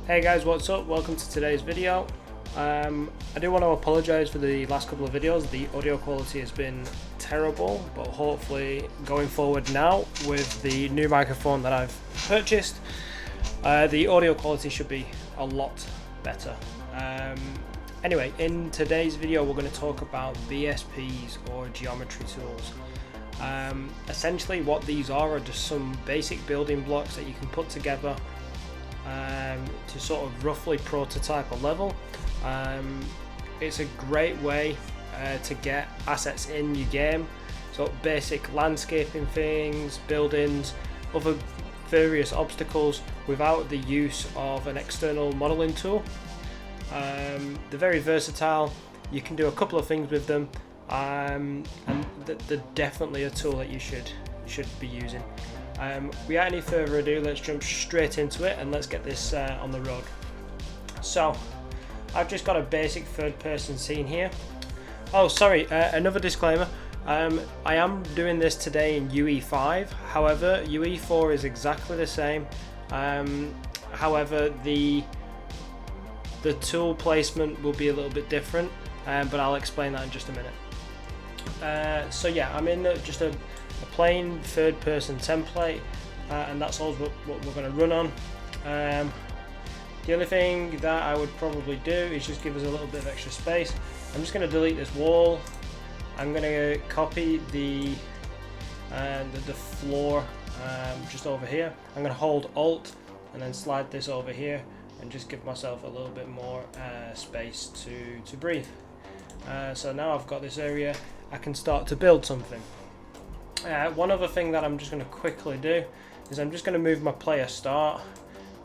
Hey guys, what's up? Welcome to today's video. I do want to apologize for the last couple of videos. The audio quality has been terrible, but hopefully going forward now with the new microphone that I've purchased, the audio quality should be a lot better. Anyway, in today's video we're going to talk about BSPs or geometry tools. Essentially what these are just some basic building blocks that you can put together to sort of roughly prototype a level. It's a great way to get assets in your game, so basic landscaping things, buildings, other various obstacles without the use of an external modeling tool. They're very versatile. You can do a couple of things with them, and they're definitely a tool that you should be using. Without any further ado, let's jump straight into it and let's get this on the road. So I've just got a basic third person scene here. Oh sorry, another disclaimer, I am doing this today in UE5, however UE4 is exactly the same. However the tool placement will be a little bit different, but I'll explain that in just a minute. So yeah, I'm in just a plain third person template, and that's all what we're going to run on. The only thing that I would probably do is just give us a little bit of extra space. I'm just going to delete this wall. I'm going to copy the floor just over here. I'm going to hold Alt and then slide this over here and just give myself a little bit more space to breathe. So now I've got this area, I can start to build something. One other thing that I'm just going to quickly do is I'm just going to move my player start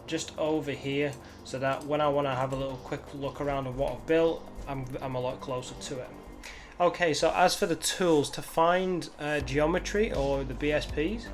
just over here, so that when I want to have a little quick look around of what I've built, I'm a lot closer to it. Okay, so as for the tools to find geometry or the BSPs,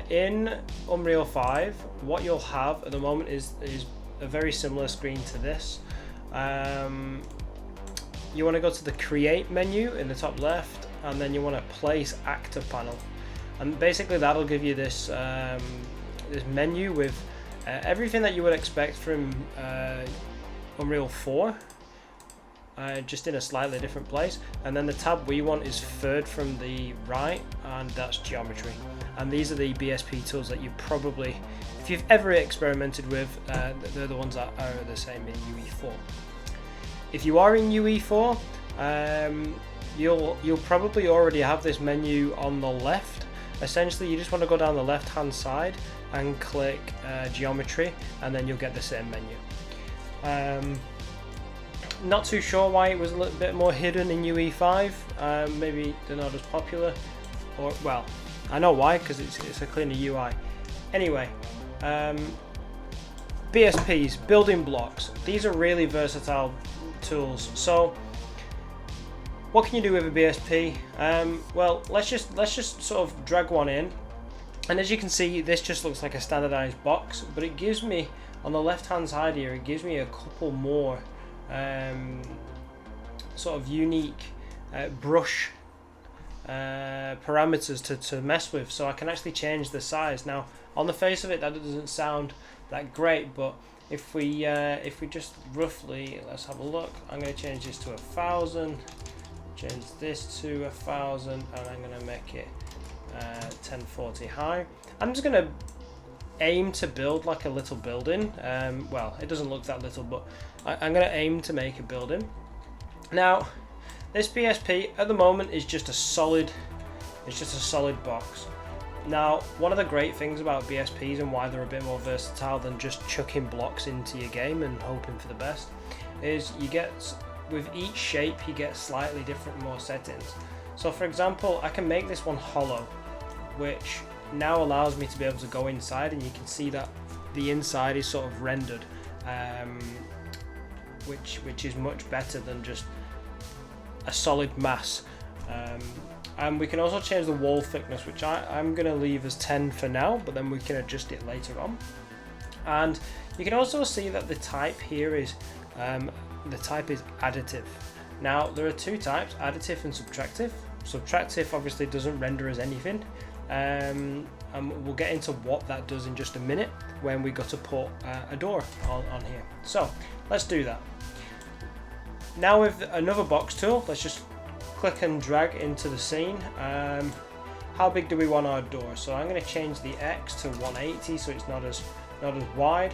in Unreal 5 what you'll have at the moment is a very similar screen to this. You want to go to the create menu in the top left, and then you want to place actor panel, and basically that'll give you this this menu with everything that you would expect from Unreal 4, just in a slightly different place. And then the tab we want is third from the right, and that's geometry. And these are the BSP tools that you probably, if you've ever experimented with, they're the ones that are the same in UE4. If you are in UE4, you'll probably already have this menu on the left. Essentially you just want to go down the left hand side and click geometry, and then you'll get the same menu. Not too sure why it was a little bit more hidden in UE5. Maybe they're not as popular, or well, I know why, because it's a cleaner UI. Anyway, BSPs, building blocks, these are really versatile tools. So what can you do with a BSP? Well, let's just sort of drag one in, and as you can see, this just looks like a standardized box, but it gives me, on the left hand side here, it gives me a couple more sort of unique brush parameters to mess with, so I can actually change the size. Now on the face of it that doesn't sound that great, but if we just roughly, let's have a look. I'm going to change this to 1000, change this to 1000, and I'm going to make it 1040 high. I'm just going to aim to build like a little building. Well, it doesn't look that little, but I'm going to aim to make a building. Now this BSP at the moment is just a solid box. Now one of the great things about BSPs and why they're a bit more versatile than just chucking blocks into your game and hoping for the best is you get, with each shape you get slightly different more settings. So for example, I can make this one hollow, which now allows me to be able to go inside, and you can see that the inside is sort of rendered, which is much better than just a solid mass. And we can also change the wall thickness, which I'm going to leave as 10 for now, but then we can adjust it later on. And you can also see that the type here is additive. Now there are two types, additive and subtractive. Subtractive obviously doesn't render as anything, and and we'll get into what that does in just a minute when we go to put a door on here. So let's do that. Now with another box tool, let's just click and drag into the scene. How big do we want our door? So I'm going to change the X to 180 so it's not as wide.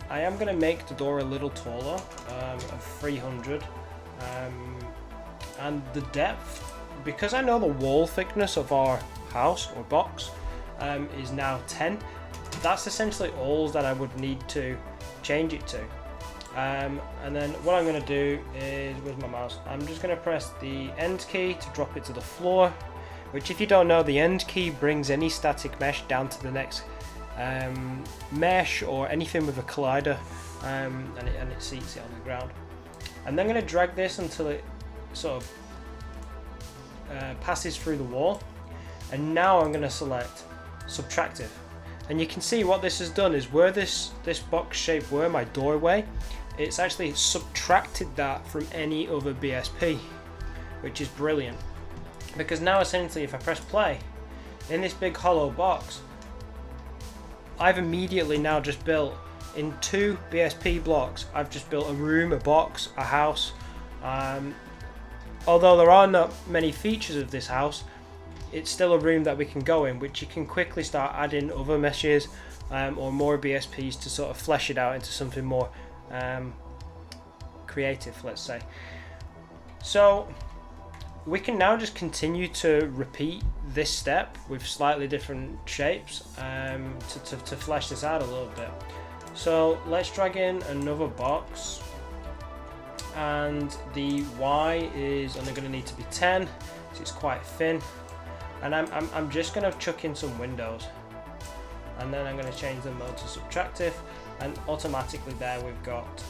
I am going to make the door a little taller, of 300, and the depth, because I know the wall thickness of our house or box is now 10. That's essentially all that I would need to change it to. And then what I'm going to do is, where's my mouse? I'm just going to press the end key to drop it to the floor, which, if you don't know, the end key brings any static mesh down to the next mesh or anything with a collider, and it seats it on the ground. And then I'm going to drag this until it sort of passes through the wall, and now I'm going to select subtractive. And you can see what this has done is where this box shape were my doorway, it's actually subtracted that from any other BSP, which is brilliant, because now essentially if I press play in this big hollow box, I've immediately now just built in 2 BSP blocks. I've just built a room, a box, a house. Although there are not many features of this house, it's still a room that we can go in, which you can quickly start adding other meshes or more BSPs to sort of flesh it out into something more creative, let's say. So we can now just continue to repeat this step with slightly different shapes to flesh this out a little bit. So let's drag in another box, and the Y is only going to need to be 10, so it's quite thin. And I'm just going to chuck in some windows, and then I'm going to change the mode to subtractive, and automatically there we've got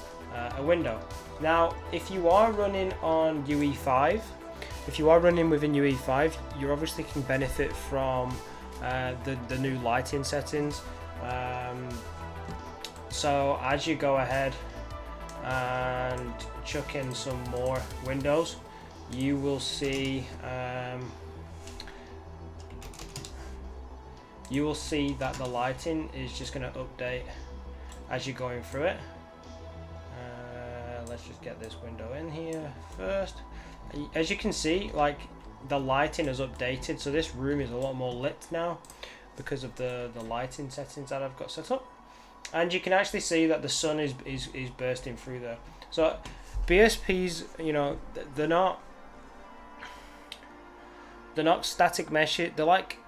a window. Now if you are running on UE5, if you are running within UE5, you obviously can benefit from the new lighting settings. So as you go ahead and chuck in some more windows, you will see that the lighting is just going to update as you're going through it. Let's just get this window in here first. As you can see, like, the lighting is updated, so this room is a lot more lit now because of the lighting settings that I've got set up. And you can actually see that the sun is bursting through there. So BSPs, you know, they're not static meshes. They're like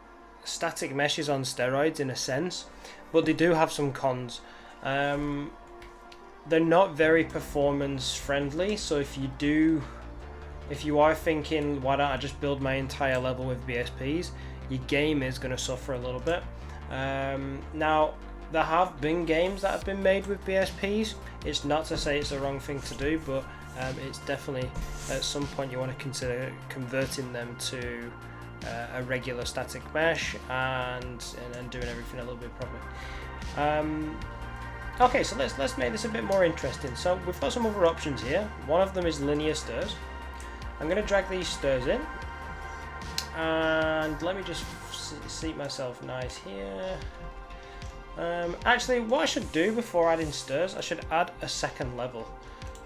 static meshes on steroids in a sense, but they do have some cons. They're not very performance friendly, so if you are thinking, why don't I just build my entire level with BSPs, your game is going to suffer a little bit. Now there have been games that have been made with BSPs. It's not to say it's the wrong thing to do, but it's definitely at some point you want to consider converting them to a regular static mesh and doing everything a little bit properly. Okay, so let's make this a bit more interesting. So we've got some other options here. One of them is linear stairs. I'm going to drag these stairs in, and let me just seat myself nice here. Actually, what I should do before adding stairs, I should add a second level.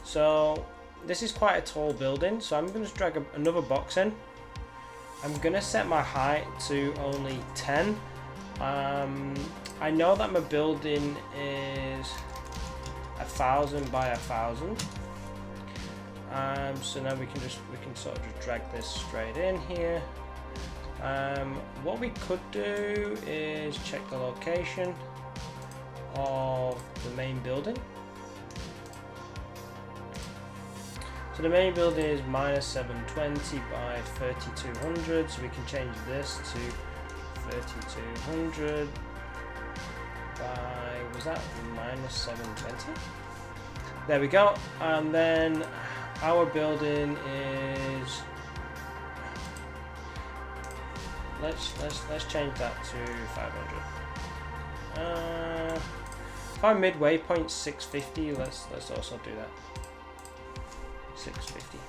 So this is quite a tall building, so I'm going to drag another box in. I'm going to set my height to only 10. I know that my building is 1,000 by 1,000. So now we can sort of just drag this straight in here. What we could do is check the location of the main building. So the main building is -720 by 3200, so we can change this to 3200 by, was that -720? There we go. And then our building is, let's change that to 500. If our midway point 650, let's also do that. 650.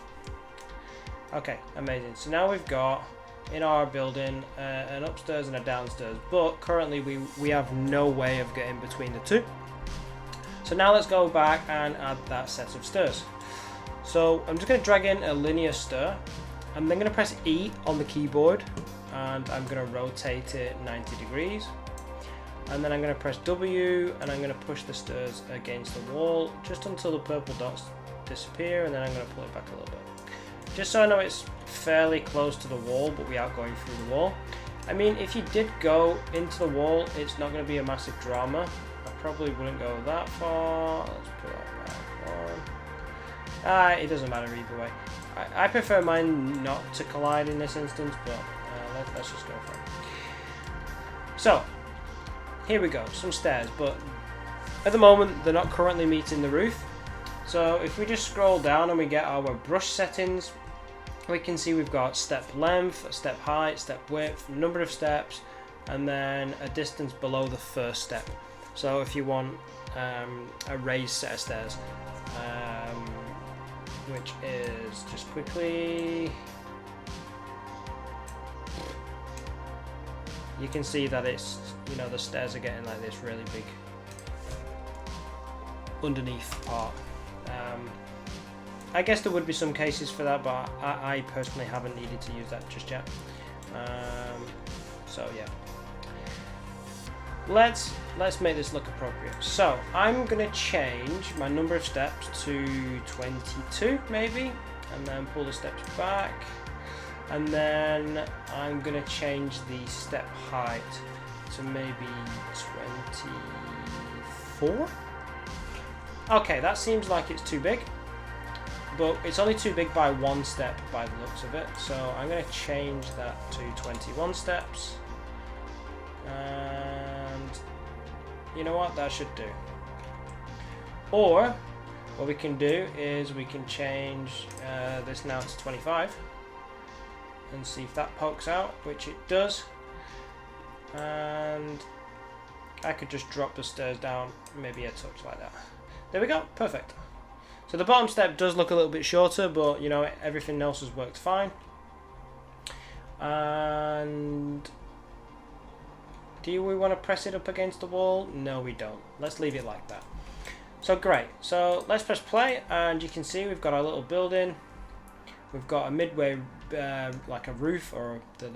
Okay, amazing. So now we've got in our building, an upstairs and a downstairs, but currently we have no way of getting between the two. So now let's go back and add that set of stairs. So I'm just going to drag in a linear stair. I'm then going to press E on the keyboard and I'm going to rotate it 90 degrees. And then I'm going to press W and I'm going to push the stairs against the wall just until the purple dots disappear, and then I'm going to pull it back a little bit. Just so I know it's fairly close to the wall but without going through the wall. I mean, if you did go into the wall, it's not going to be a massive drama. I probably wouldn't go that far. Let's put that back on. It doesn't matter either way. I prefer mine not to collide in this instance, but let's just go for it. So, here we go, some stairs, but at the moment they're not currently meeting the roof. So if we just scroll down and we get our brush settings, we can see we've got step length, step height, step width, number of steps, and then a distance below the first step. So if you want a raised set of stairs, which is just quickly, you can see that it's, you know, the stairs are getting like this really big underneath part. I guess there would be some cases for that, but I personally haven't needed to use that just yet. So yeah, let's make this look appropriate. So I'm gonna change my number of steps to 22 maybe, and then pull the steps back, and then I'm gonna change the step height to maybe 24. Okay, that seems like it's too big, but it's only too big by one step by the looks of it. So I'm going to change that to 21 steps, and you know what, that should do. Or what we can do is we can change this now to 25 and see if that pokes out, which it does. And I could just drop the stairs down maybe a touch like that. There we go, perfect. So the bottom step does look a little bit shorter, but you know, everything else has worked fine. And do we want to press it up against the wall? No, we don't. Let's leave it like that. So great. So let's press play, and you can see we've got our little building. We've got a midway, like a roof, or the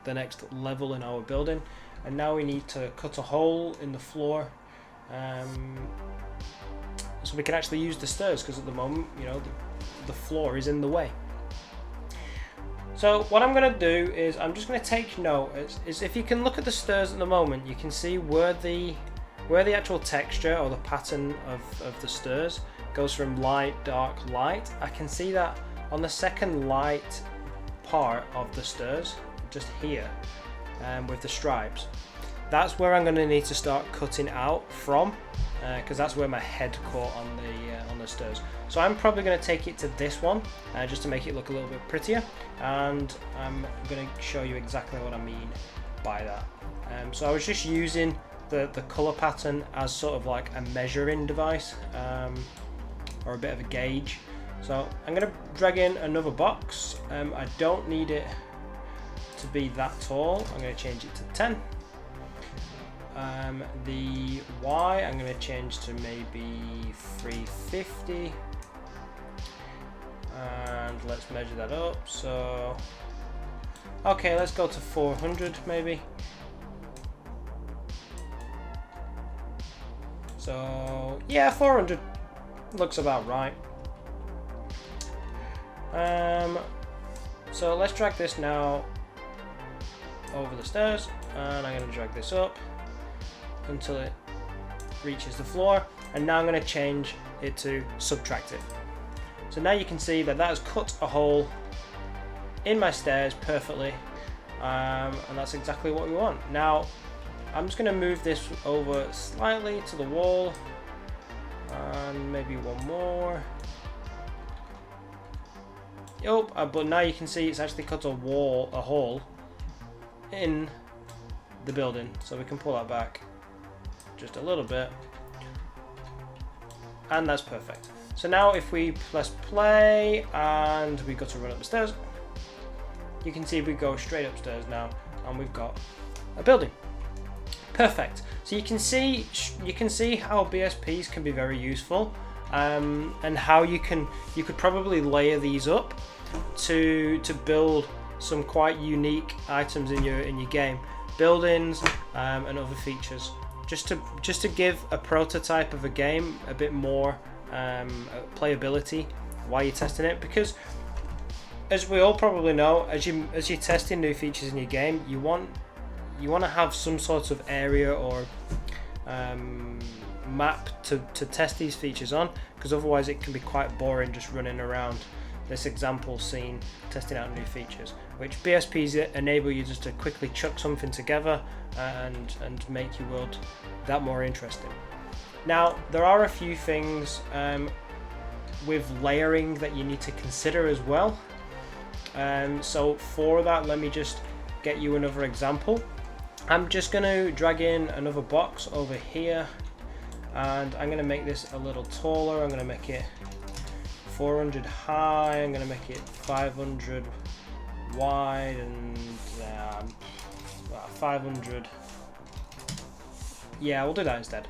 next level in our building. And now we need to cut a hole in the floor. So we can actually use the stairs, because at the moment, you know, the floor is in the way. So what I'm going to do is I'm just going to take note. Is if you can look at the stairs at the moment, you can see where the actual texture or the pattern of the stairs goes from light, dark, light. I can see that on the second light part of the stairs, just here, with the stripes. That's where I'm going to need to start cutting out from, because that's where my head caught on the stairs. So I'm probably going to take it to this one, just to make it look a little bit prettier, and I'm going to show you exactly what I mean by that. So I was just using the color pattern as sort of like a measuring device, or a bit of a gauge. So I'm going to drag in another box. I don't need it to be that tall. I'm going to change it to 10. The Y I'm going to change to maybe 350, and let's measure that up. So okay, let's go to 400 maybe. So yeah, 400 looks about right. So let's drag this now over the stairs, and I'm going to drag this up until it reaches the floor, and now I'm going to change it to subtractive. So now you can see that has cut a hole in my stairs perfectly, and that's exactly what we want. Now I'm just going to move this over slightly to the wall, and maybe one more. But now you can see it's actually cut a hole in the building, so we can pull that back just a little bit, and that's perfect. So now if we press play and we go to run up the stairs, you can see we go straight upstairs now, and we've got a building. Perfect. So you can see how BSPs can be very useful, and how you could probably layer these up to build some quite unique items in your game, buildings and other features, just to give a prototype of a game a bit more playability while you're testing it. Because as we all probably know, as you're testing new features in your game, you want to have some sort of area or map to test these features on, because otherwise it can be quite boring just running around this example scene testing out new features, which BSPs enable you just to quickly chuck something together and make your world that more interesting. Now, there are a few things with layering that you need to consider as well. So for that, let me just get you another example. I'm just going to drag in another box over here, and I'm going to make this a little taller. I'm going to make it 400 high, I'm going to make it 500 wide, and 500, yeah, we'll do that instead.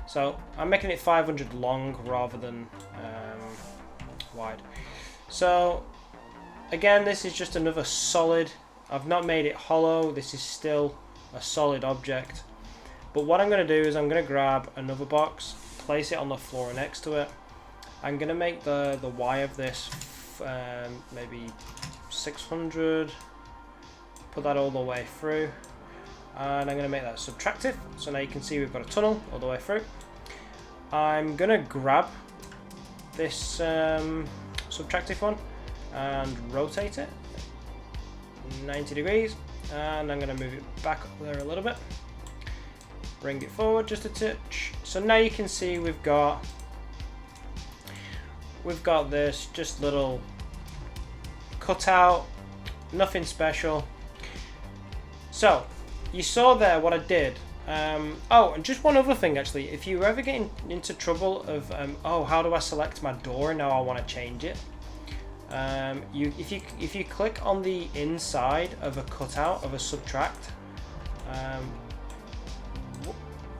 So I'm making it 500 long rather than wide. So again, this is just another solid. I've not made it hollow, this is still a solid object. But what I'm going to do is I'm going to grab another box, place it on the floor next to it. I'm going to make the Y of this maybe 600, put that all the way through, and I'm going to make that subtractive, so now you can see we've got a tunnel all the way through. I'm going to grab this subtractive one and rotate it 90 degrees, and I'm going to move it back up there a little bit, bring it forward just a touch. So now you can see we've got this just little cutout, nothing special. So you saw there what I did. Oh, and just one other thing actually, if you ever get into trouble of oh, how do I select my door now I want to change it, if you click on the inside of a cutout of a subtract,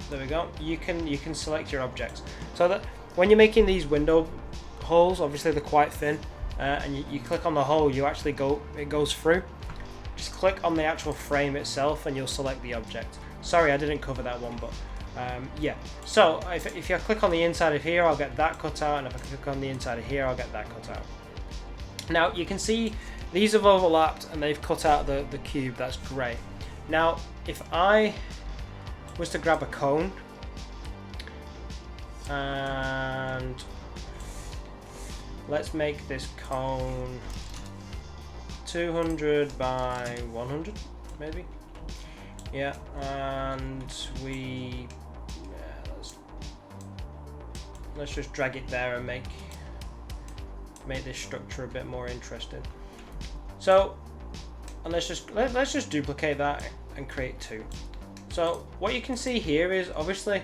there we go, you can select your objects, so that when you're making these window holes, obviously they're quite thin, and you click on the hole, it goes through. Just click on the actual frame itself and you'll select the object. Sorry, I didn't cover that one, but yeah. So if I click on the inside of here, I'll get that cut out, and if I click on the inside of here, I'll get that cut out. Now you can see these have overlapped and they've cut out the cube. That's great. Now if I was to grab a cone and let's make this cone 200 by 100 maybe, yeah, and let's just drag it there and make this structure a bit more interesting. So, and let's just duplicate that and create two. So what you can see here is obviously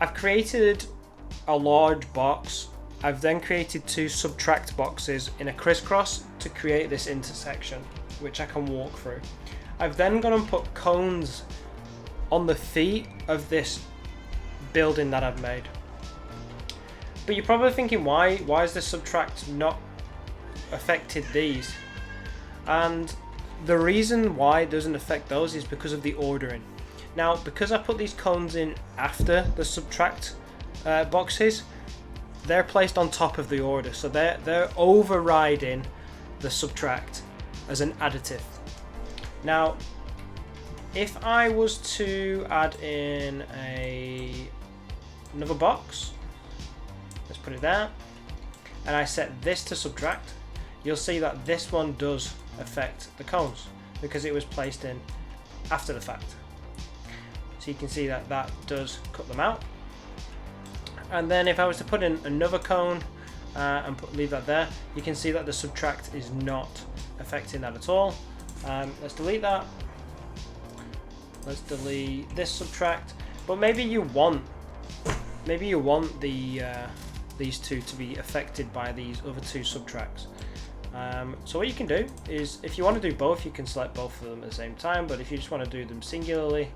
I've created a large box. I've then created two subtract boxes in a crisscross to create this intersection, which I can walk through. I've then gone and put cones on the feet of this building that I've made. But you're probably thinking, why is the subtract not affected these? And the reason why it doesn't affect those is because of the ordering. Now, because I put these cones in after the subtract boxes, they're placed on top of the order, so they're overriding the subtract as an additive. Now, if I was to add in another box, let's put it there, and I set this to subtract, you'll see that this one does affect the cones because it was placed in after the fact. So you can see that does cut them out. And then if I was to put in another cone and leave that there, you can see that the subtract is not affecting that at all. Let's delete that. Let's delete this subtract. But maybe you want these two to be affected by these other two subtracts. So what you can do is, if you want to do both, you can select both of them at the same time, but if you just want to do them singularly,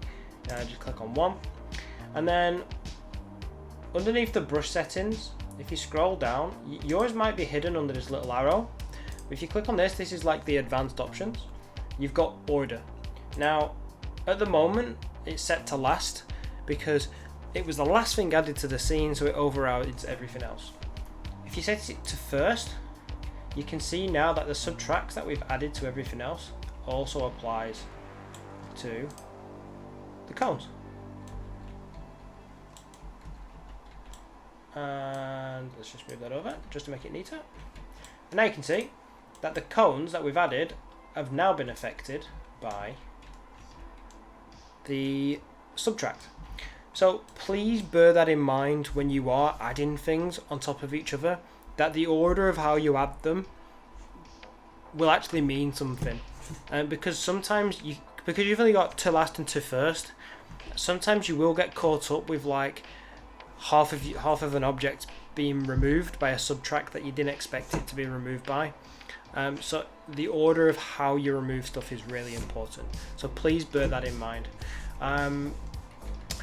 just click on one. And then underneath the brush settings, if you scroll down, yours might be hidden under this little arrow. If you click on this, this is like the advanced options. You've got order. Now, at the moment, it's set to last because it was the last thing added to the scene, so it overrides everything else. If you set it to first, you can see now that the subtracts that we've added to everything else also applies to the cones. And let's just move that over just to make it neater. And now you can see that the cones that we've added have now been affected by the subtract. So please bear that in mind when you are adding things on top of each other, that the order of how you add them will actually mean something. Because sometimes because you've only got to last and to first, sometimes you will get caught up with like half of an object being removed by a subtract that you didn't expect it to be removed by. So the order of how you remove stuff is really important. So please bear that in mind.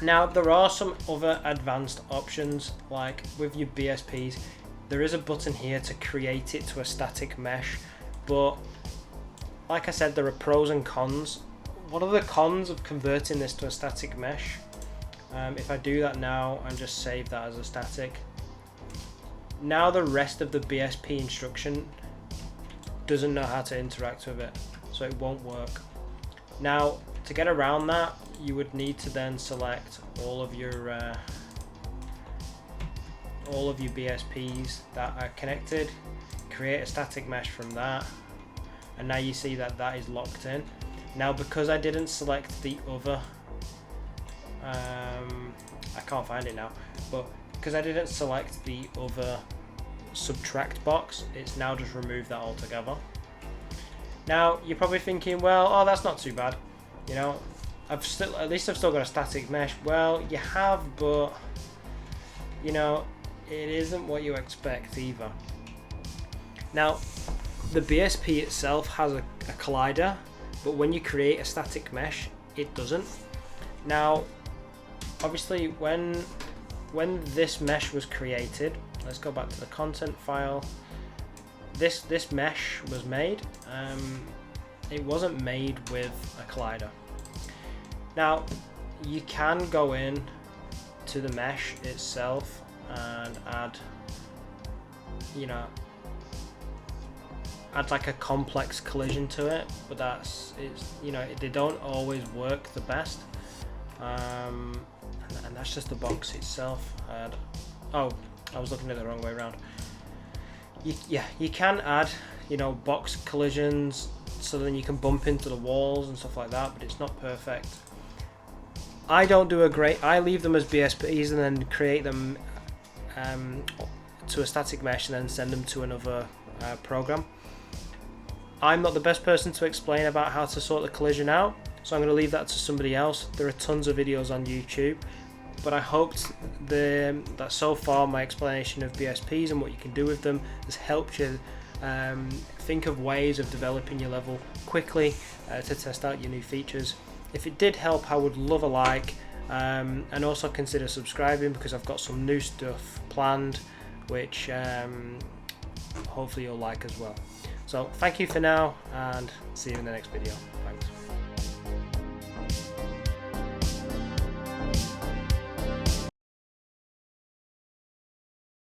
Now there are some other advanced options, like with your BSPs, there is a button here to create it to a static mesh, but like I said, there are pros and cons. What are the cons of converting this to a static mesh? If I do that now and just save that as a static, now the rest of the BSP instruction doesn't know how to interact with it, so it won't work. Now, to get around that, you would need to then select all of your BSPs that are connected, create a static mesh from that, and now you see that that is locked in. Now, because I didn't select the other, I can't find it now, but because I didn't select the other subtract box, it's now just removed that altogether. Now you're probably thinking, well, oh, that's not too bad, you know, at least I've still got a static mesh. Well, you have, but you know, it isn't what you expect either. Now the BSP itself has a collider, but when you create a static mesh, it doesn't. Now obviously when this mesh was created, let's go back to the content file. This mesh was made. It wasn't made with a collider. Now you can go in to the mesh itself and add, you know, add like a complex collision to it, but you know, they don't always work the best. And that's just the box itself. Oh, I was looking at it the wrong way around. You can add, you know, box collisions so then you can bump into the walls and stuff like that, but it's not perfect. I leave them as BSPs and then create them to a static mesh and then send them to another program. I'm not the best person to explain about how to sort the collision out, so I'm going to leave that to somebody else. There are tons of videos on YouTube, but I hoped that so far my explanation of BSPs and what you can do with them has helped you think of ways of developing your level quickly to test out your new features. If it did help, I would love a like, and also consider subscribing, because I've got some new stuff planned which hopefully you'll like as well. So thank you for now, and see you in the next video.